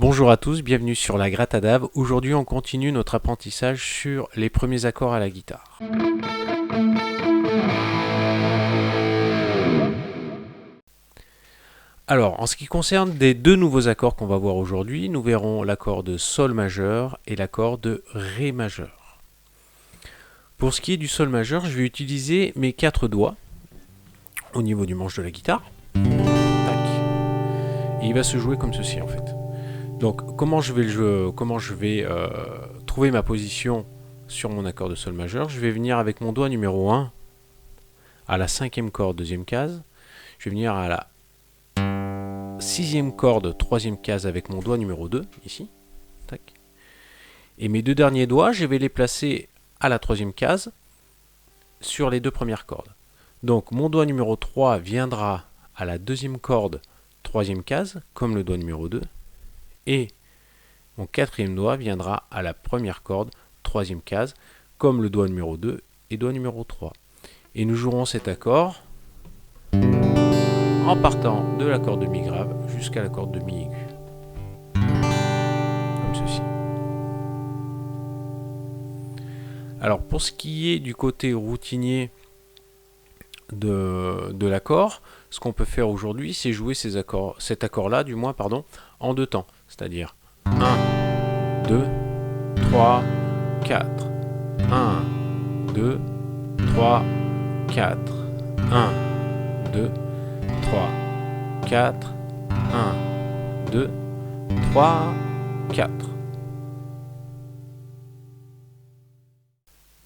Bonjour à tous, bienvenue sur la Gratte à Dave. Aujourd'hui, on continue notre apprentissage sur les premiers accords à la guitare. Alors, en ce qui concerne des deux nouveaux accords qu'on va voir aujourd'hui, nous verrons l'accord de Sol majeur et l'accord de Ré majeur. Pour ce qui est du Sol majeur, je vais utiliser mes 4 doigts au niveau du manche de la guitare. Tac. Et il va se jouer comme ceci en fait. Donc, comment je vais trouver ma position sur mon accord de Sol majeur? Je vais venir avec mon doigt numéro 1 à la 5e corde, 2e case. Je vais venir à la 6e corde, 3e case avec mon doigt numéro 2, ici. Tac. Et mes deux derniers doigts, je vais les placer à la 3e case sur les deux premières cordes. Donc, mon doigt numéro 3 viendra à la 2e corde, 3e case, comme le doigt numéro 2. Et mon 4e doigt viendra à la première corde, 3e case, comme le doigt numéro 2 et doigt numéro 3. Et nous jouerons cet accord en partant de la corde de mi grave jusqu'à la corde de mi aigu. Comme ceci. Alors pour ce qui est du côté routinier de l'accord, ce qu'on peut faire aujourd'hui, c'est jouer cet accord-là, en deux temps. C'est-à-dire 1, 2, 3, 4. 1, 2, 3, 4. 1, 2, 3, 4. 1, 2, 3, 4.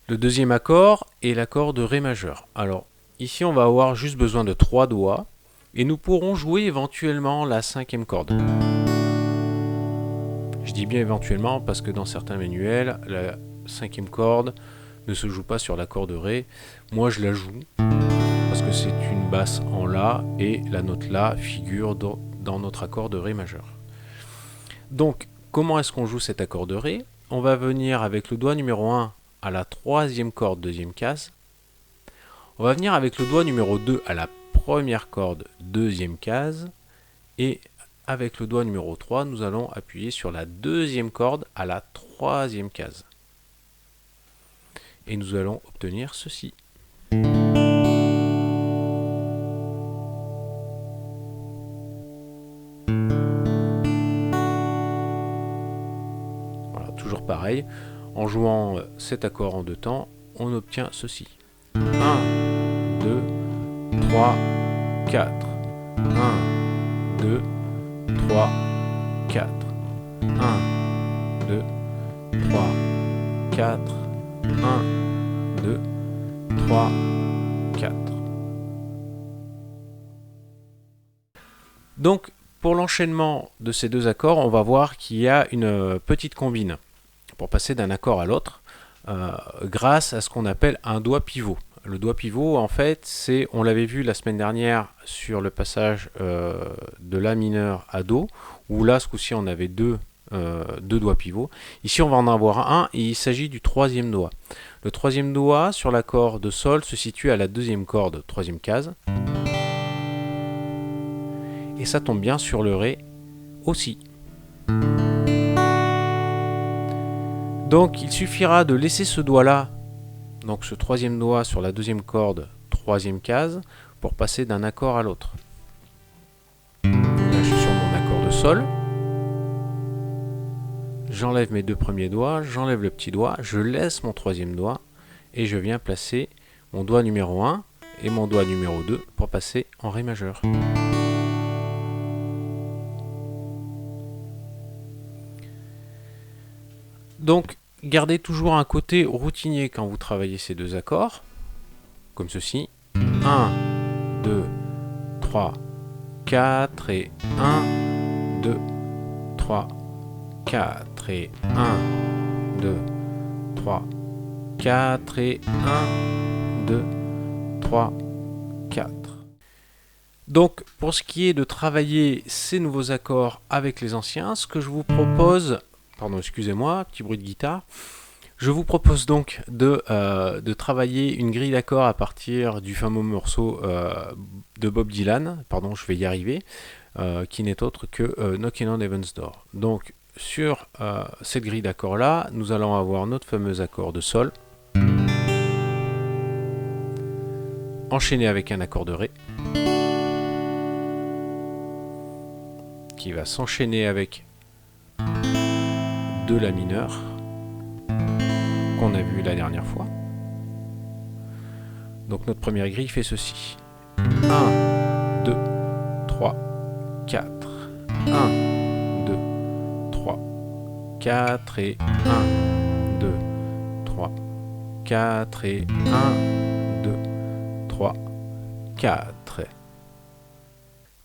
Le deuxième accord est l'accord de Ré majeur. Alors, ici, on va avoir juste besoin de 3 doigts et nous pourrons jouer éventuellement la 5e corde. Je dis bien éventuellement parce que dans certains manuels, la 5e corde ne se joue pas sur l'accord de Ré. Moi, je la joue parce que c'est une basse en La et la note La figure dans notre accord de Ré majeur. Donc, comment est-ce qu'on joue cet accord de Ré? On va venir avec le doigt numéro 1 à la 3e corde, 2e case. On va venir avec le doigt numéro 2 à la première corde, 2e case. Et avec le doigt numéro 3, nous allons appuyer sur la 2e corde à la 3e case. Et nous allons obtenir ceci. Voilà, toujours pareil. En jouant cet accord en deux temps, on obtient ceci. 1, 2, 3, 4. 1, 2, 3, 4. 1, 2, 3, 4. 1, 2, 3, 4. Donc, pour l'enchaînement de ces deux accords, on va voir qu'il y a une petite combine pour passer d'un accord à l'autre grâce à ce qu'on appelle un doigt pivot. Le doigt pivot, en fait, on l'avait vu la semaine dernière sur le passage de La mineur à Do, où là, ce coup-ci, on avait deux doigts pivots. Ici, on va en avoir un, et il s'agit du 3e doigt. Le 3e doigt, sur l'accord de Sol, se situe à la 2e corde, 3e case. Et ça tombe bien sur le Ré aussi. Donc, il suffira de laisser ce doigt-là, donc ce 3e doigt sur la 2e corde, 3e case, pour passer d'un accord à l'autre. Là, je suis sur mon accord de Sol. J'enlève mes deux premiers doigts, j'enlève le petit doigt, je laisse mon 3e doigt, et je viens placer mon doigt numéro 1 et mon doigt numéro 2 pour passer en Ré majeur. Donc, gardez toujours un côté routinier quand vous travaillez ces deux accords, comme ceci. 1, 2, 3, 4 et 1, 2, 3, 4 et 1, 2, 3, 4 et 1, 2, 3, 4. Donc, pour ce qui est de travailler ces nouveaux accords avec les anciens, ce que je vous propose... Pardon, excusez-moi, petit bruit de guitare. Je vous propose donc de travailler une grille d'accords à partir du fameux morceau de Bob Dylan. Pardon, je vais y arriver. qui n'est autre que Knockin' on Heaven's Door. Donc sur cette grille d'accords là, nous allons avoir notre fameux accord de Sol, enchaîné avec un accord de Ré, qui va s'enchaîner avec de La mineur, qu'on a vu la dernière fois. Donc notre première grille fait ceci. 1, 2, 3, 4. 1, 2, 3, 4 et 1, 2, 3, 4 et 1, 2, 3, 4.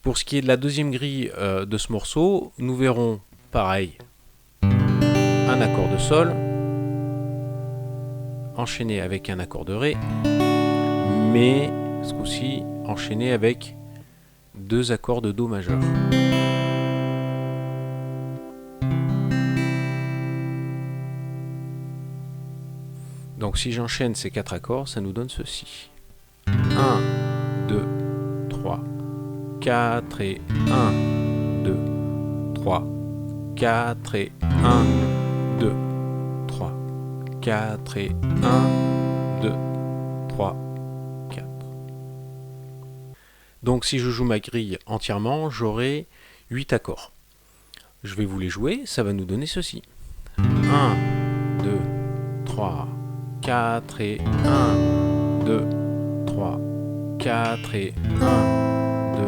Pour ce qui est de la deuxième grille de ce morceau, nous verrons pareil un accord de Sol enchaîné avec un accord de Ré, mais ce coup-ci enchaîné avec deux accords de Do majeur. Donc si j'enchaîne ces quatre accords, ça nous donne ceci. 1, 2, 3, 4 et 1, 2, 3, 4 et 1, 2, 3, 4 et 1, 2, 3, 4. Donc si je joue ma grille entièrement, j'aurai 8 accords. Je vais vous les jouer, ça va nous donner ceci. 1, 2, 3, 4 et 1, 2, 3, 4 et 1, 2,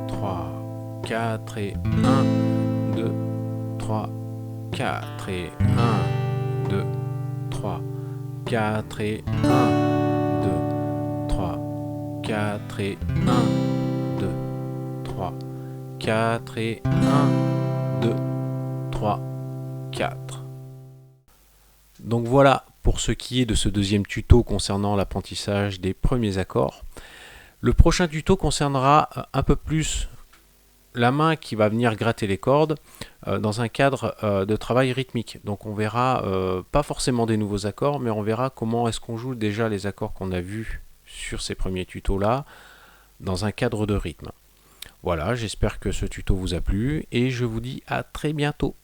3, 4 et 1, 2, 3, 4 et 1, 2, 3, 4 et 1, 2, 3, 4 et 1, 2, 3, 4 et 1, 2, 3, 4. Donc voilà pour ce qui est de ce deuxième tuto concernant l'apprentissage des premiers accords. Le prochain tuto concernera un peu plus la main qui va venir gratter les cordes dans un cadre de travail rythmique. Donc on verra pas forcément des nouveaux accords, mais on verra comment est-ce qu'on joue déjà les accords qu'on a vus sur ces premiers tutos là dans un cadre de rythme. Voilà, j'espère que ce tuto vous a plu et je vous dis à très bientôt.